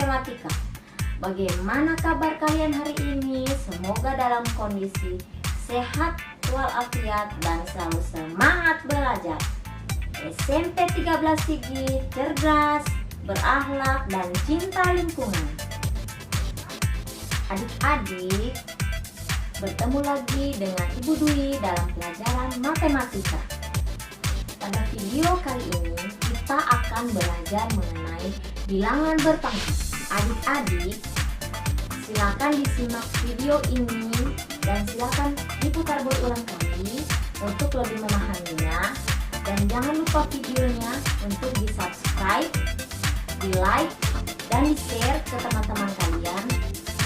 Matematika. Bagaimana kabar kalian hari ini? Semoga dalam kondisi sehat walafiat dan selalu semangat belajar. SMP 13 Sigit, cerdas, berakhlak, dan cinta lingkungan. Adik-adik, bertemu lagi dengan Ibu Dwi dalam pelajaran matematika. Pada video kali ini, kita akan belajar mengenai bilangan berpangkat. Adik-adik, silakan disimak video ini dan silakan diputar berulang kali untuk lebih memahaminya. Dan jangan lupa videonya untuk di-subscribe, di-like, dan di-share ke teman-teman kalian.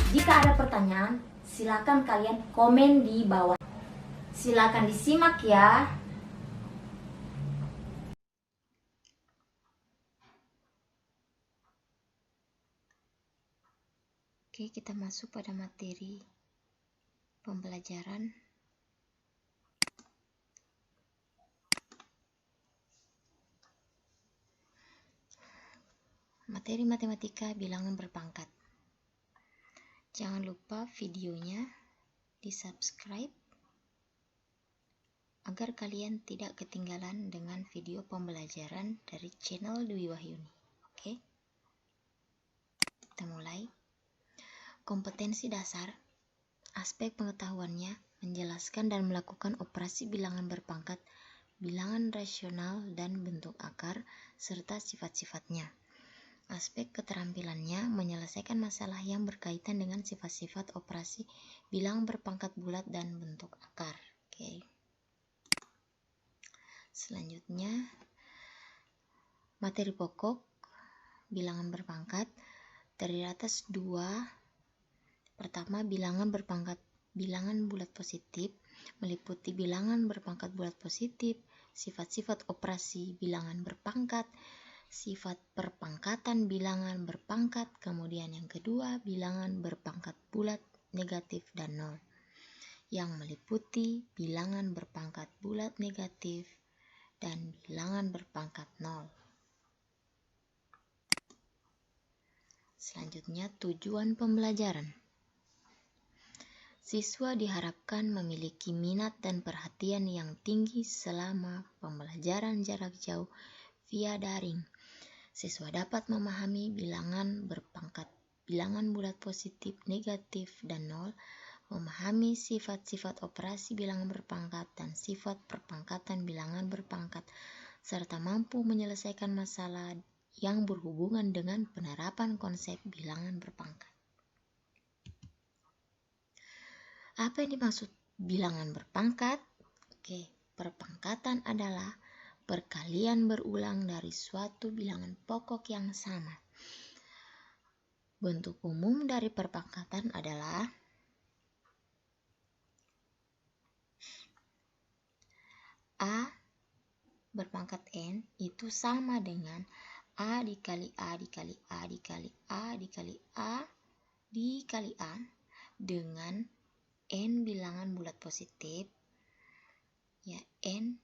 Jika ada pertanyaan, silakan kalian komen di bawah. Silakan disimak ya. Oke, kita masuk pada materi pembelajaran materi matematika bilangan berpangkat. Jangan lupa videonya di-subscribe agar kalian tidak ketinggalan dengan video pembelajaran dari channel Dwi Wahyuni. Oke, kita mulai. Kompetensi dasar, aspek pengetahuannya menjelaskan dan melakukan operasi bilangan berpangkat, bilangan rasional dan bentuk akar, serta sifat-sifatnya. Aspek keterampilannya menyelesaikan masalah yang berkaitan dengan sifat-sifat operasi bilangan berpangkat bulat dan bentuk akar. Oke. Selanjutnya, materi pokok bilangan berpangkat terdiri atas dua. Pertama, bilangan berpangkat bilangan bulat positif meliputi bilangan berpangkat bulat positif, sifat-sifat operasi bilangan berpangkat, sifat perpangkatan bilangan berpangkat, kemudian yang kedua bilangan berpangkat bulat, negatif, dan nol, yang meliputi bilangan berpangkat bulat negatif dan bilangan berpangkat nol. Selanjutnya, tujuan pembelajaran. Siswa diharapkan memiliki minat dan perhatian yang tinggi selama pembelajaran jarak jauh via daring. Siswa dapat memahami bilangan berpangkat bilangan bulat positif, negatif, dan nol, memahami sifat-sifat operasi bilangan berpangkat dan sifat perpangkatan bilangan berpangkat, serta mampu menyelesaikan masalah yang berhubungan dengan penerapan konsep bilangan berpangkat. Apa yang dimaksud bilangan berpangkat? Oke, perpangkatan adalah perkalian berulang dari suatu bilangan pokok yang sama. Bentuk umum dari perpangkatan adalah A berpangkat N itu sama dengan A dikali A dikali A dikali A dikali A dikali A dengan N bilangan bulat positif. Ya, N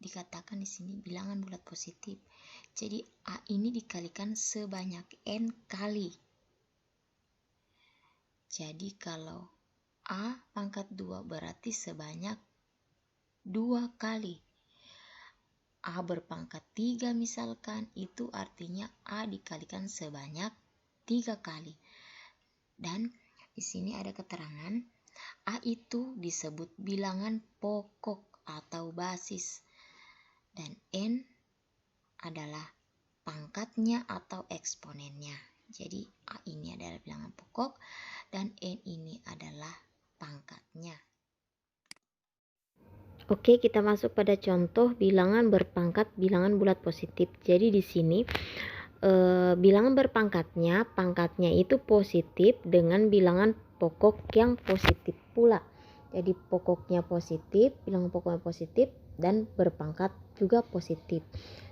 dikatakan di sini bilangan bulat positif. Jadi A ini dikalikan sebanyak N kali. Jadi kalau A pangkat 2 berarti sebanyak 2 kali. A berpangkat 3 misalkan, itu artinya A dikalikan sebanyak 3 kali. Dan di sini ada keterangan A itu disebut bilangan pokok atau basis, dan N adalah pangkatnya atau eksponennya. Jadi A ini adalah bilangan pokok dan N ini adalah pangkatnya. Oke, kita masuk pada contoh bilangan berpangkat bilangan bulat positif. Jadi di sini bilangan berpangkatnya, pangkatnya itu positif dengan bilangan pokok yang positif pula. Jadi pokoknya positif, bilangan pokoknya positif, dan berpangkat juga positif.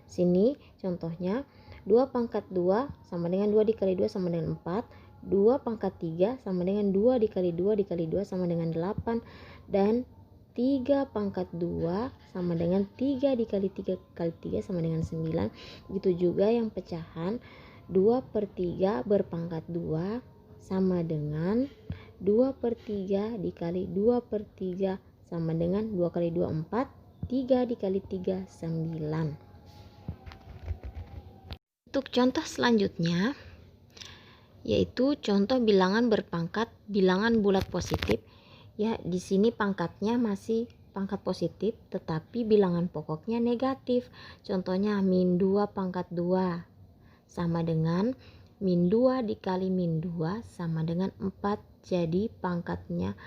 Sini contohnya 2 pangkat 2 sama dengan 2 dikali 2 sama dengan 4, 2 pangkat 3 sama dengan 2 dikali 2 dikali 2 sama dengan 8, dan 3 pangkat 2 sama dengan 3 dikali 3 kali 3 sama dengan 9. Begitu juga yang pecahan 2/3 berpangkat 2 sama dengan 2/3 dikali 2/3 sama dengan 2 kali 2 4, 3 dikali 3 9. Untuk contoh selanjutnya yaitu contoh bilangan berpangkat bilangan bulat positif. Ya, di sini pangkatnya masih pangkat positif tetapi bilangan pokoknya negatif. Contohnya min 2 pangkat 2 sama dengan min 2 dikali min 2 sama dengan 4. Jadi pangkatnya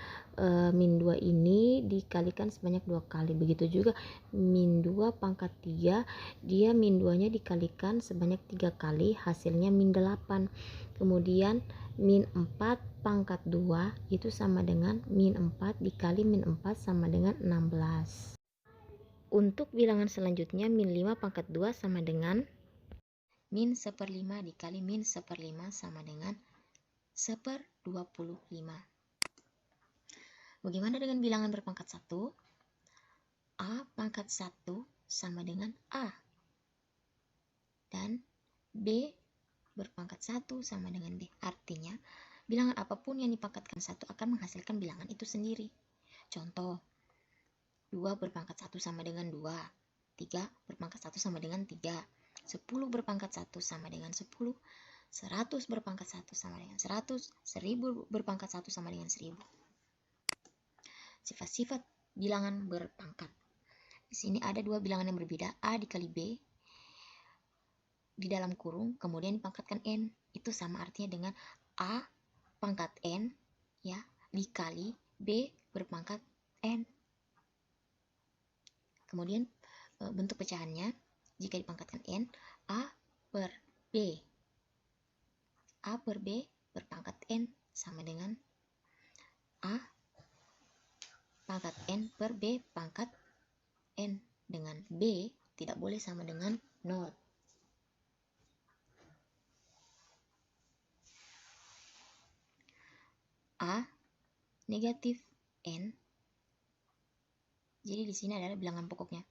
min 2 ini dikalikan sebanyak 2 kali. Begitu juga min 2 pangkat 3, dia min 2 nya dikalikan sebanyak 3 kali, hasilnya min 8. Kemudian min 4 pangkat 2 itu sama dengan min 4 dikali min 4 sama dengan 16. Untuk bilangan selanjutnya min 5 pangkat 2 sama dengan min 1/5 dikali min 1/5 sama dengan 1/25. Bagaimana dengan bilangan berpangkat 1? A pangkat 1 sama dengan A. Dan B berpangkat 1 sama dengan B. Artinya, bilangan apapun yang dipangkatkan 1 akan menghasilkan bilangan itu sendiri. Contoh, 2 berpangkat 1 sama dengan 2, 3 berpangkat 1 sama dengan 3, 10 berpangkat 1 sama dengan 10, 100 berpangkat 1 sama dengan 100, 1000 berpangkat 1 sama dengan 1000. Sifat-sifat bilangan berpangkat. Di sini ada dua bilangan yang berbeda, A dikali B di dalam kurung, kemudian dipangkatkan N. Itu sama artinya dengan A pangkat N ya dikali B berpangkat N. Kemudian bentuk pecahannya jika dipangkatkan N, A per B. A per B berpangkat N sama dengan A pangkat N per B pangkat N, dengan B tidak boleh sama dengan 0. A negatif N. Jadi di sini adalah bilangan pokoknya.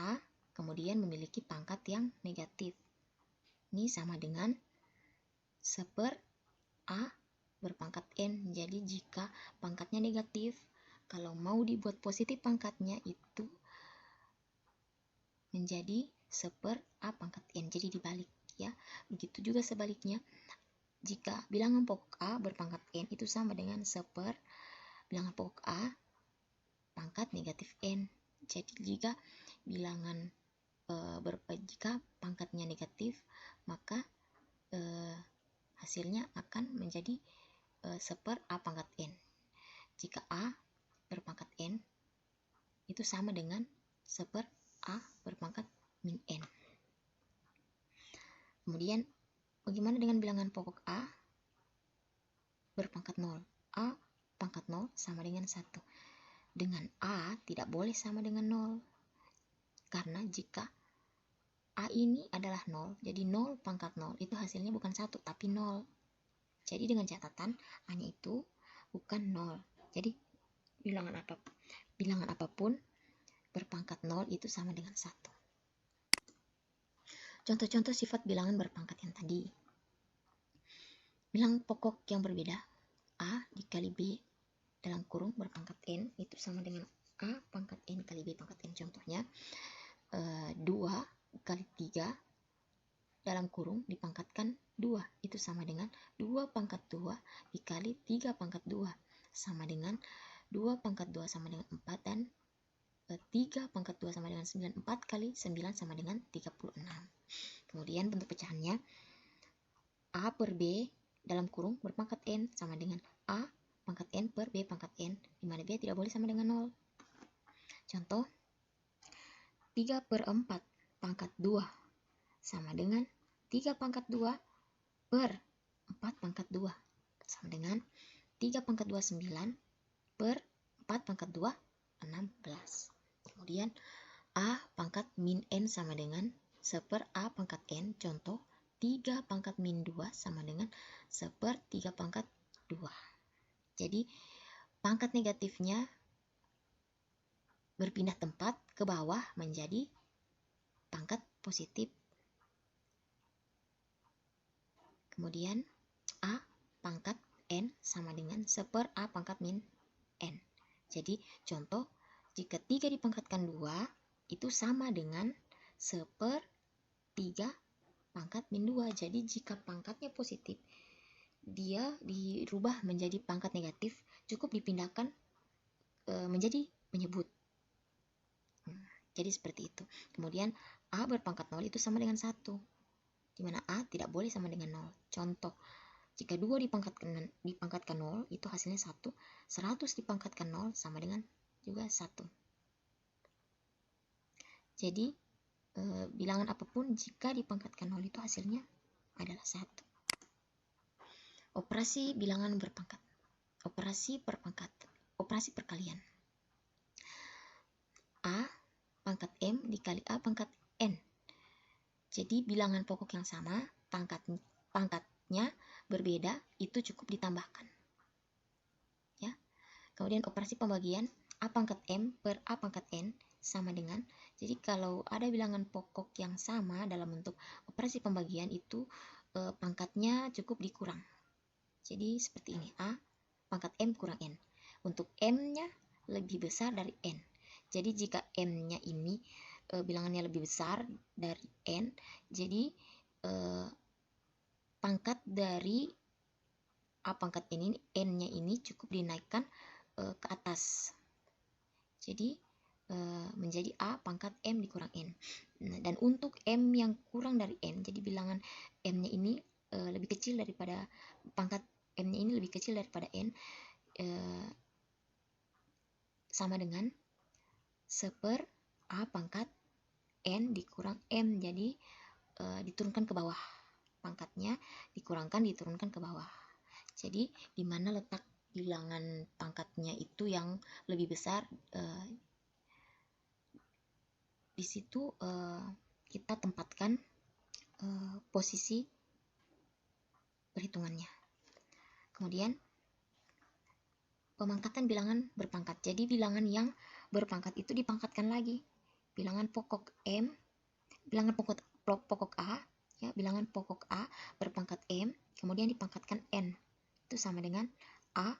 A kemudian memiliki pangkat yang negatif. Ini sama dengan 1/A berpangkat N. Jadi jika pangkatnya negatif, kalau mau dibuat positif pangkatnya itu menjadi 1/A pangkat N. Jadi dibalik ya. Begitu juga sebaliknya. Jika bilangan pokok A berpangkat N itu sama dengan 1/, bilangan pokok A pangkat negatif N. Jadi jika bilangan jika pangkatnya negatif, maka hasilnya akan menjadi 1/A pangkat N. Jika A berpangkat N itu sama dengan 1/A berpangkat min N. Kemudian bagaimana dengan bilangan pokok A berpangkat 0? A pangkat 0 sama dengan 1. Dengan A tidak boleh sama dengan 0. Karena jika A ini adalah 0, jadi 0 pangkat 0 itu hasilnya bukan 1 tapi 0. Jadi dengan catatan A-nya itu bukan 0. Jadi bilangan apapun berpangkat 0 itu sama dengan 1. Contoh-contoh sifat bilangan berpangkat yang tadi. Bilangan pokok yang berbeda, A dikali B dalam kurung berpangkat N itu sama dengan A pangkat N kali B pangkat N. Contohnya 2 kali 3 dalam kurung dipangkatkan 2 itu sama dengan 2 pangkat 2 dikali 3 pangkat 2 sama dengan 2 pangkat 2 sama dengan 4 dan 3 pangkat 2 sama dengan 9. 4 kali 9 sama dengan 36. Kemudian bentuk pecahannya A per B dalam kurung berpangkat N sama dengan A pangkat N per B pangkat N, di mana B tidak boleh sama dengan 0. Contoh 3/4 pangkat 2 sama dengan 3 pangkat 2 per 4 pangkat 2 sama dengan 3 pangkat 2 9 per 4 pangkat 2 16. Kemudian A pangkat min N sama dengan 1/A pangkat N. Contoh 3 pangkat min 2 sama dengan 1/3 pangkat 2. Jadi pangkat negatifnya berpindah tempat ke bawah menjadi pangkat positif Kemudian A pangkat N sama dengan 1/A pangkat min N. Jadi contoh, jika 3 dipangkatkan 2 itu sama dengan 1/3 pangkat min 2. Jadi jika pangkatnya positif, dia dirubah menjadi pangkat negatif, cukup dipindahkan menjadi menyebut. Jadi seperti itu. Kemudian A berpangkat 0 itu sama dengan 1, di mana A tidak boleh sama dengan 0. Contoh, jika 2 dipangkatkan 0 itu hasilnya 1, 100 dipangkatkan 0 sama dengan juga 1. Jadi bilangan apapun jika dipangkatkan 0 itu hasilnya adalah 1. Operasi bilangan berpangkat. Operasi perkalian. A pangkat M dikali A pangkat N. Jadi bilangan pokok yang sama, pangkatnya berbeda, itu cukup ditambahkan. Ya. Kemudian operasi pembagian, A pangkat M per A pangkat N sama dengan, jadi kalau ada bilangan pokok yang sama dalam bentuk operasi pembagian itu pangkatnya cukup dikurang. Jadi seperti ini, A pangkat M kurang N. Untuk M-nya lebih besar dari N. Jadi jika M-nya ini bilangannya lebih besar dari N, jadi pangkat dari A pangkat N ini, N-nya ini cukup dinaikkan ke atas. Jadi menjadi A pangkat M dikurang N. Nah, dan untuk M yang kurang dari N, jadi bilangan M-nya ini lebih kecil daripada pangkat M-nya ini lebih kecil daripada N, sama dengan 1/A pangkat N dikurang M. Jadi diturunkan ke bawah, pangkatnya diturunkan ke bawah. Jadi di mana letak bilangan pangkatnya itu yang lebih besar, di situ kita tempatkan posisi perhitungannya. Kemudian pemangkatan bilangan berpangkat. Jadi bilangan yang berpangkat itu dipangkatkan lagi. Bilangan pokok M, bilangan pokok A, ya, bilangan pokok A berpangkat M, kemudian dipangkatkan N. Itu sama dengan A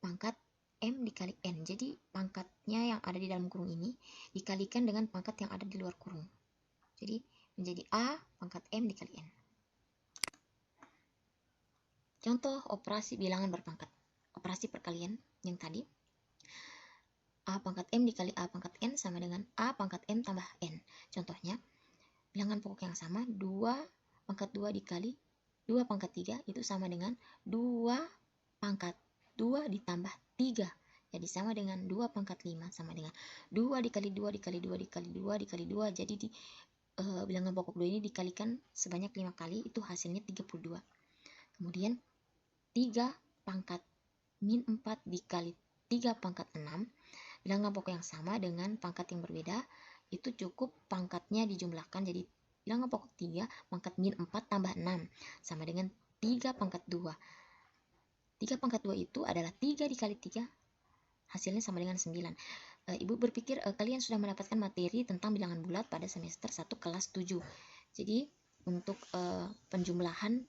pangkat M dikali N. Jadi pangkatnya yang ada di dalam kurung ini dikalikan dengan pangkat yang ada di luar kurung. Jadi menjadi A pangkat M dikali N. Contoh operasi bilangan berpangkat. Operasi perkalian yang tadi. A pangkat M dikali A pangkat N sama dengan A pangkat M tambah N. Contohnya, bilangan pokok yang sama, 2 pangkat 2 dikali 2 pangkat 3 itu sama dengan 2 pangkat 2 ditambah 3. Jadi sama dengan 2 pangkat 5 sama dengan 2 dikali 2 dikali 2 dikali 2 dikali 2. Jadi bilangan pokok 2 ini dikalikan sebanyak 5 kali, itu hasilnya 32. Kemudian 3 pangkat min 4 dikali 3 pangkat 6. Bilangan pokok yang sama dengan pangkat yang berbeda, itu cukup pangkatnya dijumlahkan. Jadi bilangan pokok 3 pangkat min 4 tambah 6 sama dengan 3 pangkat 2. 3 pangkat 2 itu adalah 3 dikali 3, hasilnya sama dengan 9. Ibu berpikir kalian sudah mendapatkan materi tentang bilangan bulat pada semester 1 kelas 7. Jadi untuk penjumlahan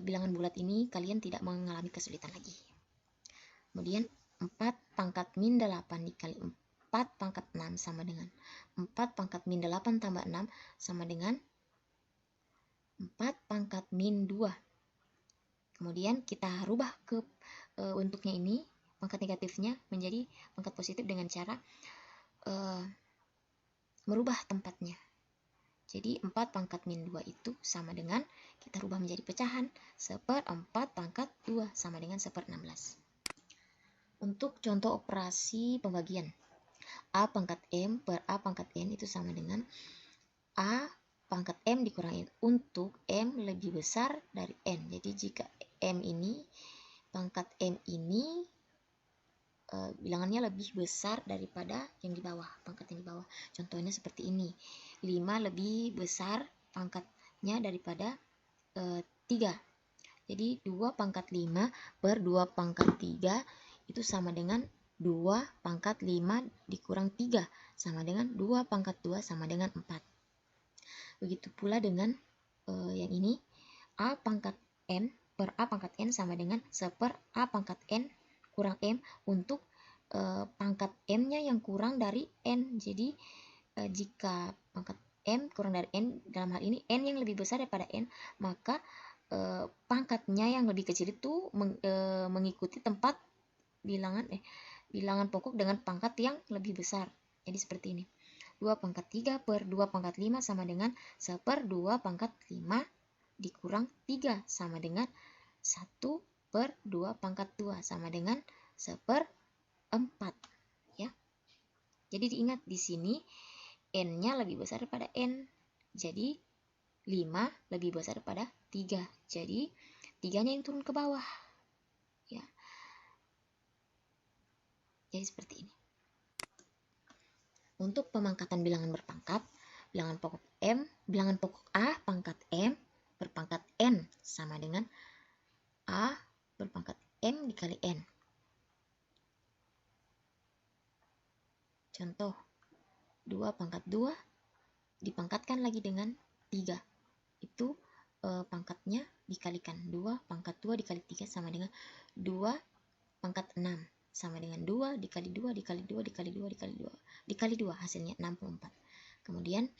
bilangan bulat ini kalian tidak mengalami kesulitan lagi. Kemudian 4 pangkat min 8 dikali 4 pangkat 6 sama dengan 4 pangkat min 8 tambah 6 sama dengan 4 pangkat min 2. Kemudian kita rubah ke bentuknya ini, pangkat negatifnya menjadi pangkat positif dengan cara merubah tempatnya. Jadi 4 pangkat min 2 itu sama dengan, kita rubah menjadi pecahan, 1/4 pangkat 2 sama dengan 1/16. Untuk contoh operasi pembagian, A pangkat M per A pangkat N itu sama dengan A pangkat M dikurang N, untuk M lebih besar dari N. Jadi jika M ini, pangkat M ini bilangannya lebih besar daripada yang di bawah, pangkat yang di bawah. Contohnya seperti ini, 5 lebih besar pangkatnya daripada 3. Jadi 2 pangkat 5 per 2 pangkat 3 itu sama dengan 2 pangkat 5 dikurang 3 sama dengan 2 pangkat 2 sama dengan 4. Begitu pula dengan yang ini A pangkat N per A pangkat N sama dengan 1/A pangkat N kurang M untuk pangkat M-nya yang kurang dari N. Jadi jika pangkat M kurang dari N, dalam hal ini N yang lebih besar daripada N, maka pangkatnya yang lebih kecil itu mengikuti tempat bilangan pokok dengan pangkat yang lebih besar. Jadi seperti ini. 2 pangkat 3 per 2 pangkat 5 sama dengan 1/2 pangkat 5 dikurang 3 sama dengan 1/2 pangkat 2 sama dengan 1/4 ya. Jadi diingat di sini N-nya lebih besar daripada N. Jadi 5 lebih besar daripada 3. Jadi 3-nya yang turun ke bawah. Ya. Jadi seperti ini. Untuk pemangkatan bilangan berpangkat, bilangan pokok A pangkat M berpangkat N sama dengan A berpangkat M dikali N. Contoh, 2 pangkat 2 dipangkatkan lagi dengan 3. Itu pangkatnya dikalikan. 2 pangkat 2 dikali 3 sama dengan 2 pangkat 6. Sama dengan 2 dikali 2 dikali 2 dikali 2 dikali 2 dikali 2 hasilnya 64. Kemudian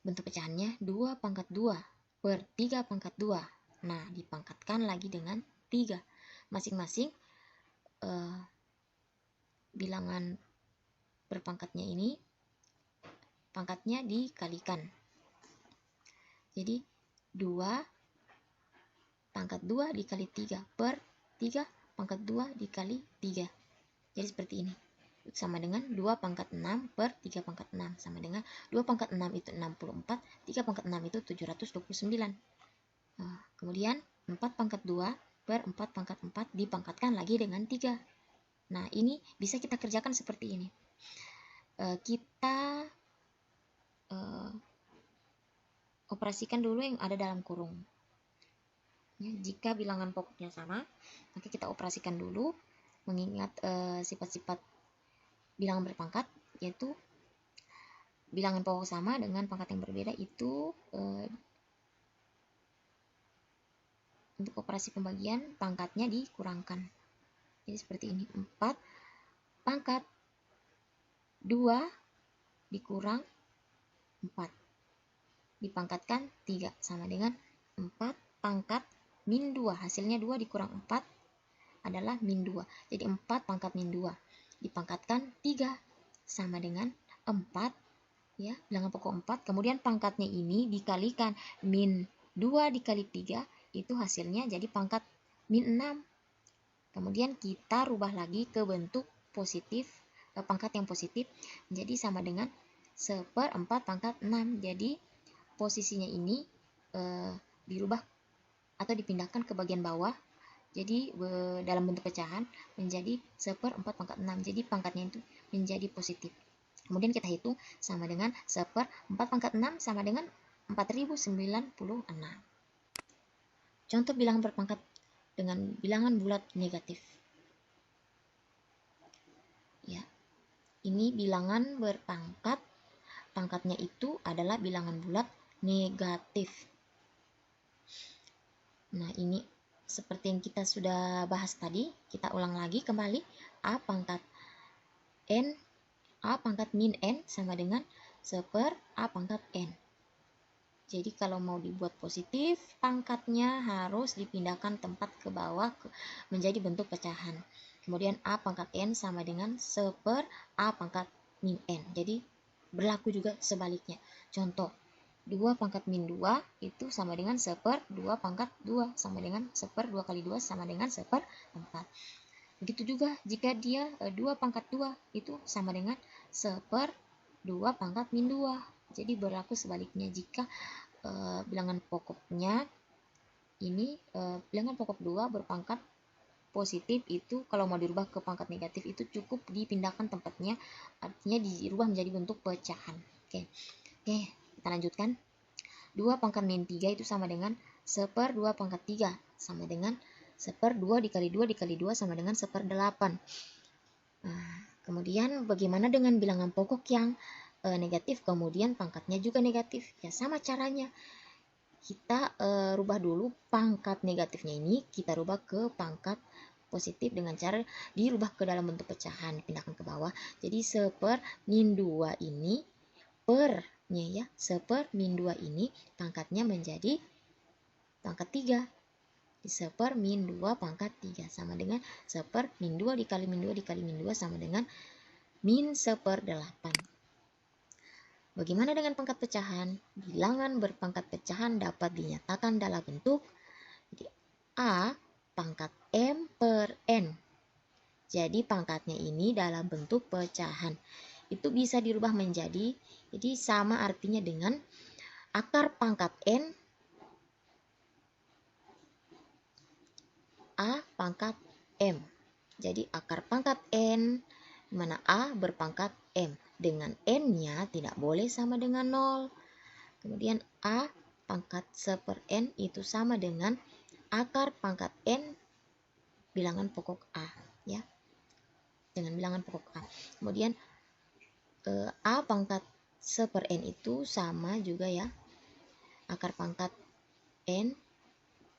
bentuk pecahannya 2 pangkat 2 per 3 pangkat 2. Nah, dipangkatkan lagi dengan 3. Masing-masing bilangan berpangkatnya ini pangkatnya dikalikan. Jadi 2 pangkat 2 dikali 3 per 3 pangkat 2 dikali 3. Jadi seperti ini. Sama dengan 2 pangkat 6 per 3 pangkat 6. Sama dengan 2 pangkat 6 itu 64. 3 pangkat 6 itu 729. Nah, kemudian 4 pangkat 2 per 4 pangkat 4 dipangkatkan lagi dengan 3. Nah, ini bisa kita kerjakan seperti ini. Kita operasikan dulu yang ada dalam kurung. Ya, jika bilangan pokoknya sama, maka kita operasikan dulu mengingat sifat-sifat bilangan berpangkat, yaitu bilangan pokok sama dengan pangkat yang berbeda itu untuk operasi pembagian pangkatnya dikurangkan. Jadi seperti ini, 4 pangkat 2 dikurang 4 dipangkatkan 3 sama dengan 4 pangkat min 2. Hasilnya 2 dikurang 4 adalah min 2. Jadi 4 pangkat min 2 dipangkatkan 3 sama dengan 4 ya, bilangan pokok 4. Kemudian pangkatnya ini dikalikan min 2 dikali 3 itu hasilnya jadi pangkat min 6. Kemudian kita rubah lagi ke bentuk positif, pangkat yang positif, jadi sama dengan 1/4 pangkat 6. Jadi posisinya ini dirubah atau dipindahkan ke bagian bawah. Jadi dalam bentuk pecahan menjadi 1/4 pangkat 6. Jadi pangkatnya itu menjadi positif. Kemudian kita hitung sama dengan 1/4 pangkat 6 sama dengan 4096. Contoh bilangan berpangkat dengan bilangan bulat negatif. Ya. Ini bilangan berpangkat, pangkatnya itu adalah bilangan bulat negatif. Nah, ini seperti yang kita sudah bahas tadi, kita ulang lagi kembali. A pangkat N, A pangkat min N sama dengan 1/A pangkat N. Jadi kalau mau dibuat positif, pangkatnya harus dipindahkan tempat ke bawah menjadi bentuk pecahan. Kemudian A pangkat N sama dengan 1/A pangkat min N. Jadi berlaku juga sebaliknya. Contoh, 2 pangkat min 2 itu sama dengan 1/2 pangkat 2 sama dengan 1/2 kali 2 sama dengan 1/4. Begitu juga jika dia 2 pangkat 2 itu sama dengan 1/2 pangkat min 2. Jadi berlaku sebaliknya jika bilangan pokoknya ini bilangan pokok 2 berpangkat positif itu kalau mau dirubah ke pangkat negatif itu cukup dipindahkan tempatnya, artinya dirubah menjadi bentuk pecahan. Oke, kita lanjutkan. 2 pangkat min 3 itu sama dengan 1/2 pangkat 3 sama dengan 1/2 dikali 2 dikali 2 sama dengan 1/8. Nah, kemudian bagaimana dengan bilangan pokok yang negatif kemudian pangkatnya juga negatif? Ya sama caranya. kita rubah dulu pangkat negatifnya ini, kita rubah ke pangkat positif dengan cara dirubah ke dalam bentuk pecahan, dipindahkan ke bawah. Jadi 1/-2 ini pernya ya, 1/-2 ini pangkatnya menjadi pangkat 3. 1/-2 pangkat 3 sama dengan 1/-2 dikali min 2 dikali min 2 sama dengan min 1/8. Bagaimana dengan pangkat pecahan? Bilangan berpangkat pecahan dapat dinyatakan dalam bentuk jadi A pangkat M per N. Jadi pangkatnya ini dalam bentuk pecahan. Itu bisa dirubah menjadi, jadi sama artinya dengan akar pangkat N A pangkat M. Jadi akar pangkat N, mana A berpangkat M. Dengan N-nya tidak boleh sama dengan 0. Kemudian A pangkat 1/N itu sama dengan akar pangkat N bilangan pokok A. Ya, dengan bilangan pokok A. Kemudian A pangkat 1/N itu sama juga ya. Akar pangkat N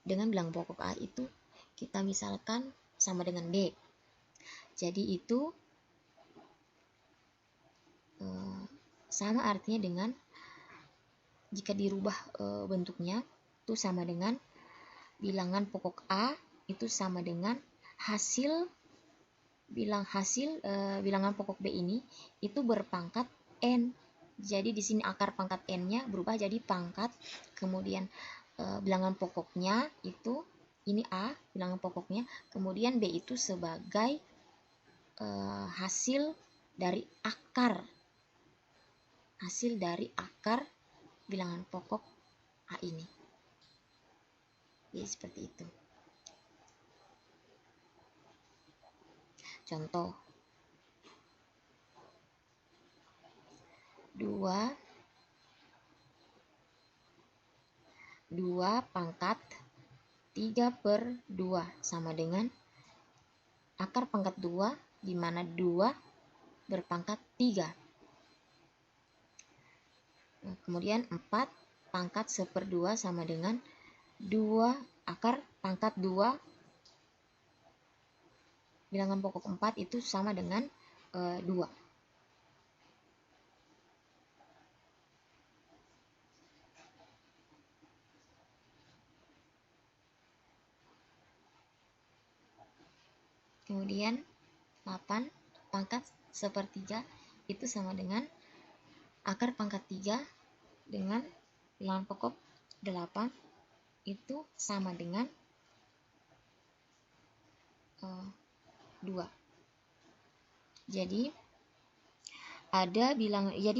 dengan bilangan pokok A itu kita misalkan sama dengan B. Jadi itu sama artinya dengan jika dirubah bentuknya itu sama dengan bilangan pokok A itu sama dengan bilangan pokok B ini itu berpangkat N. Jadi di sini akar pangkat N-nya berubah jadi pangkat, kemudian bilangan pokoknya itu ini A bilangan pokoknya, kemudian B itu sebagai hasil dari akar bilangan pokok A ini. Jadi seperti itu. Contoh 2 pangkat 3/2 sama dengan akar pangkat 2 di mana 2 berpangkat 3. Kemudian 4 pangkat 1/2 sama dengan 2 akar pangkat 2 bilangan pokok 4 itu sama dengan 2. Kemudian 8 pangkat 1/3 itu sama dengan akar pangkat 3 dengan bilangan pokok 8 itu sama dengan 2. Jadi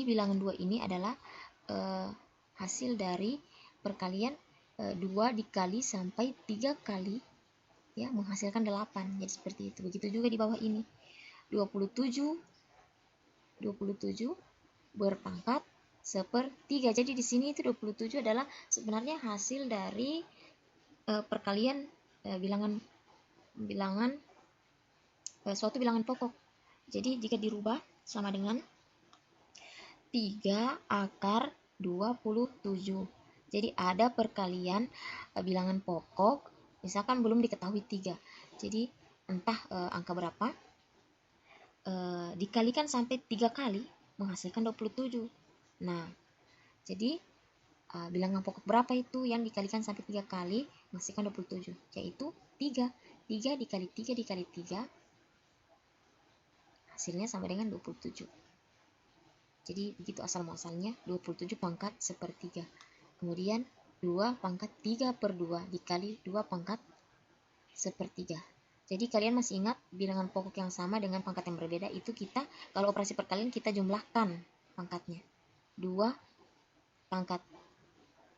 bilangan 2 ini adalah hasil dari perkalian 2 dikali sampai 3 kali ya menghasilkan 8. Jadi seperti itu. Begitu juga di bawah ini. 27 berpangkat 1/3. Jadi di sini itu 27 adalah sebenarnya hasil dari perkalian suatu bilangan pokok. Jadi jika dirubah sama dengan 3 akar 27. Jadi ada perkalian bilangan pokok misalkan belum diketahui 3. Jadi entah angka berapa dikalikan sampai 3 kali menghasilkan 27. Nah, jadi bilangan pokok berapa itu yang dikalikan sampai 3 kali menghasilkan 27? Yaitu 3. 3 dikali 3 dikali 3 hasilnya sama dengan 27. Jadi begitu asal muasalnya 27 pangkat 1/3. Kemudian 2 pangkat 3/2 dikali 2 pangkat 1/3. Jadi kalian masih ingat bilangan pokok yang sama dengan pangkat yang berbeda itu kita kalau operasi perkalian kita jumlahkan pangkatnya. 2 pangkat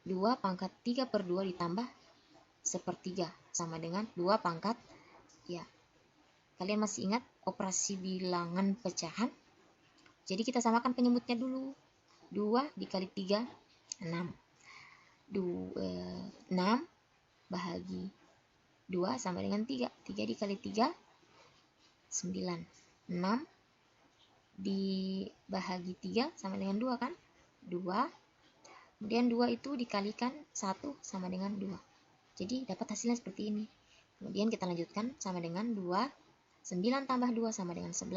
3/2 ditambah 1/3 sama dengan 2 pangkat ya. Kalian masih ingat operasi bilangan pecahan? Jadi kita samakan penyebutnya dulu. 2 dikali 3 6. 6 bahagi 2 sama dengan 3. 3 dikali 3 9. 6 dibahagi 3 sama dengan 2 kan? 2 Kemudian 2 itu dikalikan 1 sama dengan 2. Jadi dapat hasilnya seperti ini. Kemudian kita lanjutkan sama dengan 2. 9 tambah 2 sama dengan 11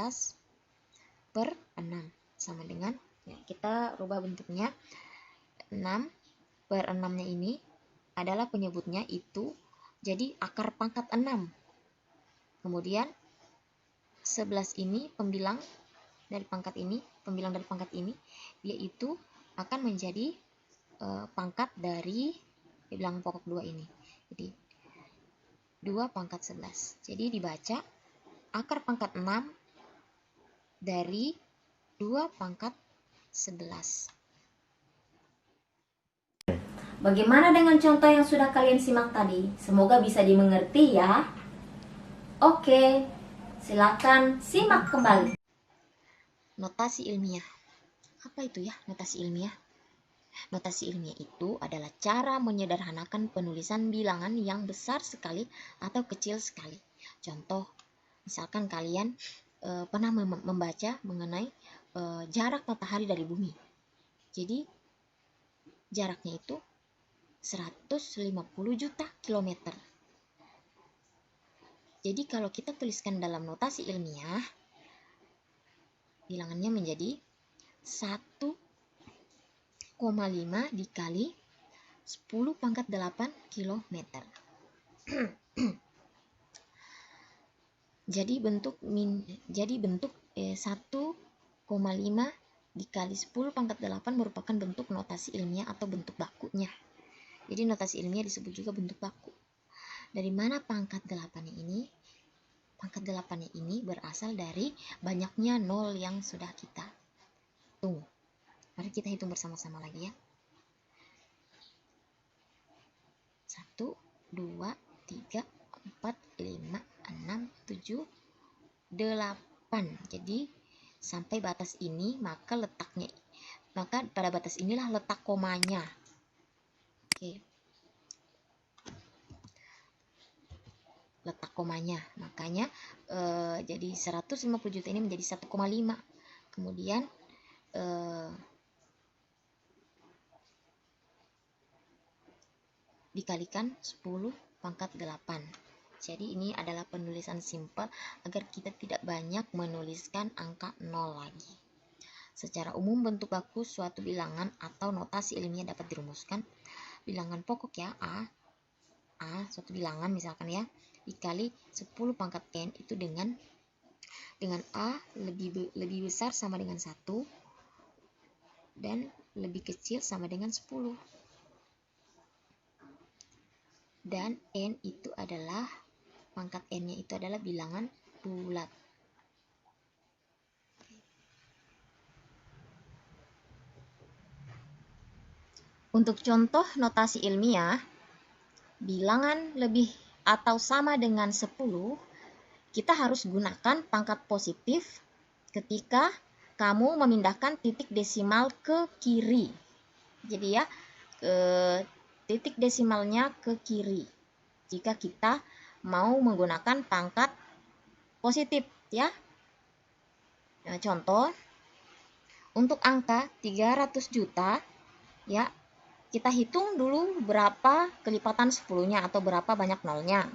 per 6 sama dengan, ya, kita rubah bentuknya. 6 per 6-nya ini adalah penyebutnya itu, jadi akar pangkat 6. Kemudian 11 ini pembilang dari pangkat ini, dia itu akan menjadi pangkat dari bilangan pokok 2 ini. Jadi 2 pangkat 11. Jadi dibaca akar pangkat 6 dari 2 pangkat 11. Bagaimana dengan contoh yang sudah kalian simak tadi? Semoga bisa dimengerti ya. Oke, silakan simak kembali. Notasi ilmiah. Apa itu ya notasi ilmiah? Notasi ilmiah itu adalah cara menyederhanakan penulisan bilangan yang besar sekali atau kecil sekali. Contoh, misalkan kalian pernah membaca mengenai jarak matahari dari bumi. Jadi jaraknya itu 150 juta kilometer. Jadi kalau kita tuliskan dalam notasi ilmiah, bilangannya menjadi 1,5 dikali 10 pangkat 8 kilometer. Jadi bentuk 1,5 dikali 10 pangkat 8 merupakan bentuk notasi ilmiah atau bentuk bakunya. Jadi notasi ilmiah disebut juga bentuk baku. Dari mana pangkat 8-nya ini? Pangkat 8-nya ini berasal dari banyaknya nol yang sudah kita hitung. Mari kita hitung bersama-sama lagi ya. 1, 2, 3, 4, 5, 6, 7, 8. Jadi sampai batas ini maka pada batas inilah letak komanya. Oke. Letak komanya. Makanya jadi 150 juta ini menjadi 1,5. Kemudian dikalikan 10 pangkat 8. Jadi ini adalah penulisan simpel agar kita tidak banyak menuliskan angka 0 lagi. Secara umum bentuk baku suatu bilangan atau notasi ilmiah dapat dirumuskan. Bilangan pokok ya, A suatu bilangan misalkan ya, dikali 10 pangkat n itu dengan A lebih besar sama dengan 1 dan lebih kecil sama dengan 10. Dan n itu adalah pangkat n-nya itu adalah bilangan bulat. Untuk contoh notasi ilmiah, bilangan lebih atau sama dengan 10, kita harus gunakan pangkat positif ketika kamu memindahkan titik desimal ke kiri. Jadi ya, titik desimalnya ke kiri jika kita mau menggunakan pangkat positif ya. Nah, contoh untuk angka 300 juta ya, kita hitung dulu berapa kelipatan 10-nya atau berapa banyak nolnya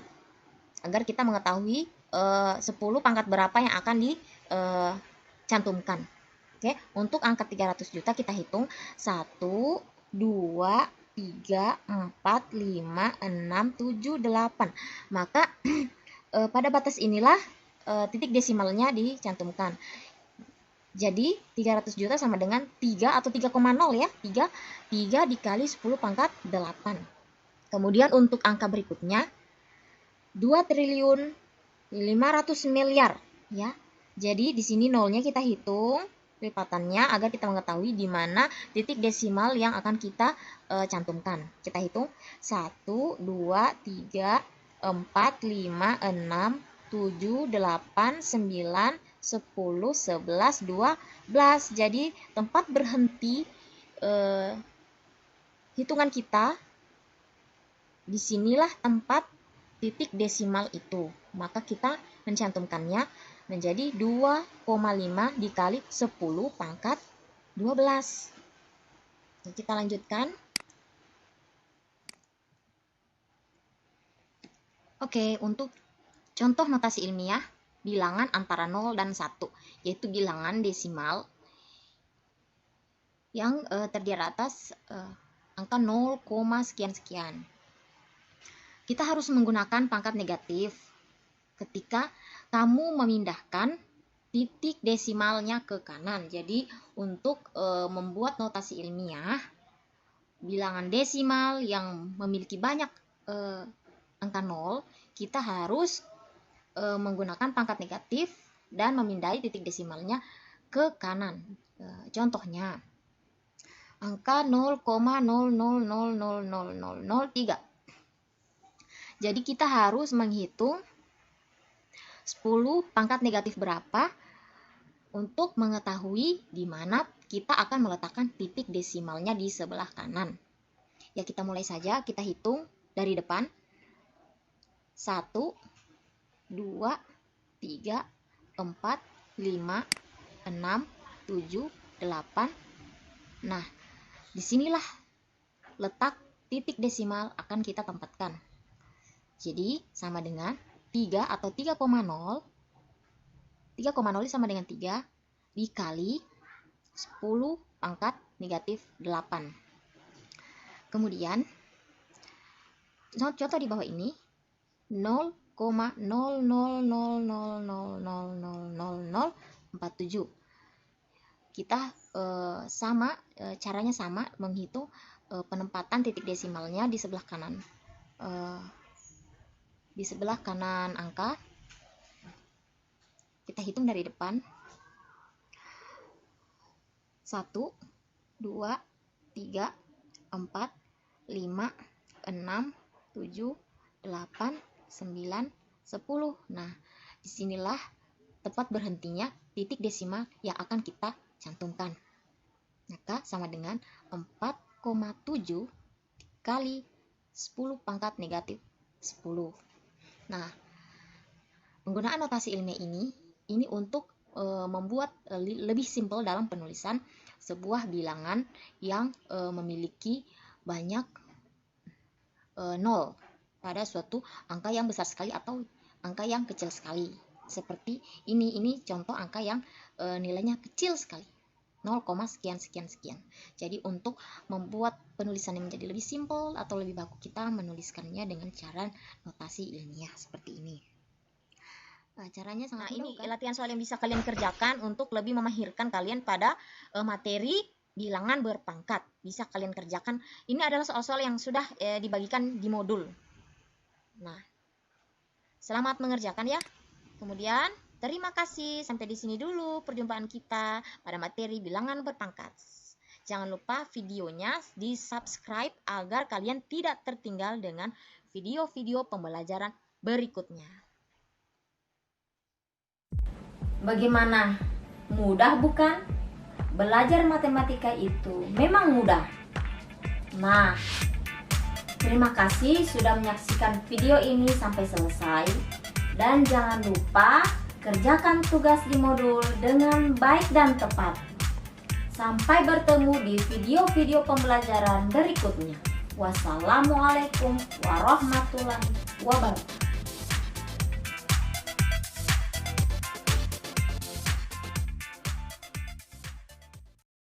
agar kita mengetahui 10 pangkat berapa yang akan dicantumkan. Oke, untuk angka 300 juta kita hitung 1, 2, 3, 4, 5, 6, 7, 8. Maka pada batas inilah titik desimalnya dicantumkan. Jadi 300 juta sama dengan 3 atau 3,0 ya. 3 dikali 10 pangkat 8. Kemudian untuk angka berikutnya 2 triliun 500 miliar ya. Jadi di sini nolnya kita hitung lipatannya agar kita mengetahui di mana titik desimal yang akan kita cantumkan. Kita hitung 1, 2, 3, 4, 5, 6, 7, 8, 9, 10, 11, 12. Jadi tempat berhenti hitungan kita, disinilah tempat titik desimal itu. Maka kita mencantumkannya menjadi 2,5 dikali 10 pangkat 12. Kita lanjutkan. Oke, untuk contoh notasi ilmiah bilangan antara 0 dan 1, yaitu bilangan desimal yang terdiri atas angka 0, sekian-sekian. Kita harus menggunakan pangkat negatif ketika kamu memindahkan titik desimalnya ke kanan. Jadi untuk membuat notasi ilmiah bilangan desimal yang memiliki banyak angka 0, kita harus menggunakan pangkat negatif dan memindahi titik desimalnya ke kanan. Contohnya angka 0,00000003. Jadi kita harus menghitung 10 pangkat negatif berapa untuk mengetahui di mana kita akan meletakkan titik desimalnya di sebelah kanan. Ya, kita mulai saja, kita hitung dari depan. 1, 2, 3, 4, 5, 6, 7, 8. Nah, disinilah letak titik desimal akan kita tempatkan. Jadi, sama dengan 3 atau 3,0. 3,0 sama dengan 3 dikali 10 pangkat negatif 8. Kemudian, contoh di bawah ini, 0,0000000047. Kita caranya sama, menghitung penempatan titik desimalnya di sebelah kanan. Di sebelah kanan angka, kita hitung dari depan. 1, 2, 3, 4, 5, 6, 7, 8, 9, 10. Nah, disinilah tempat berhentinya titik desimal yang akan kita cantumkan. Maka sama dengan 4,7 kali 10 pangkat negatif 10. Nah, penggunaan notasi ilmiah ini untuk membuat lebih simpel dalam penulisan sebuah bilangan yang memiliki banyak 0 pada suatu angka yang besar sekali atau angka yang kecil sekali. Seperti ini contoh angka yang nilainya kecil sekali, 0, sekian. Jadi untuk membuat penulisannya menjadi lebih simpel atau lebih baku, kita menuliskannya dengan cara notasi ilmiah seperti ini. Caranya sangat mudah. Ini latihan soal yang bisa kalian kerjakan untuk lebih memahirkan kalian pada materi bilangan berpangkat. Bisa kalian kerjakan. Ini adalah soal-soal yang sudah dibagikan di modul. Nah, selamat mengerjakan ya. Kemudian, terima kasih. Sampai di sini dulu perjumpaan kita pada materi bilangan berpangkat. Jangan lupa videonya di-subscribe agar kalian tidak tertinggal dengan video-video pembelajaran berikutnya. Bagaimana? Mudah bukan? Belajar matematika itu memang mudah. Nah, terima kasih sudah menyaksikan video ini sampai selesai. Dan jangan lupa kerjakan tugas di modul dengan baik dan tepat. Sampai bertemu di video-video pembelajaran berikutnya. Wassalamualaikum warahmatullahi wabarakatuh.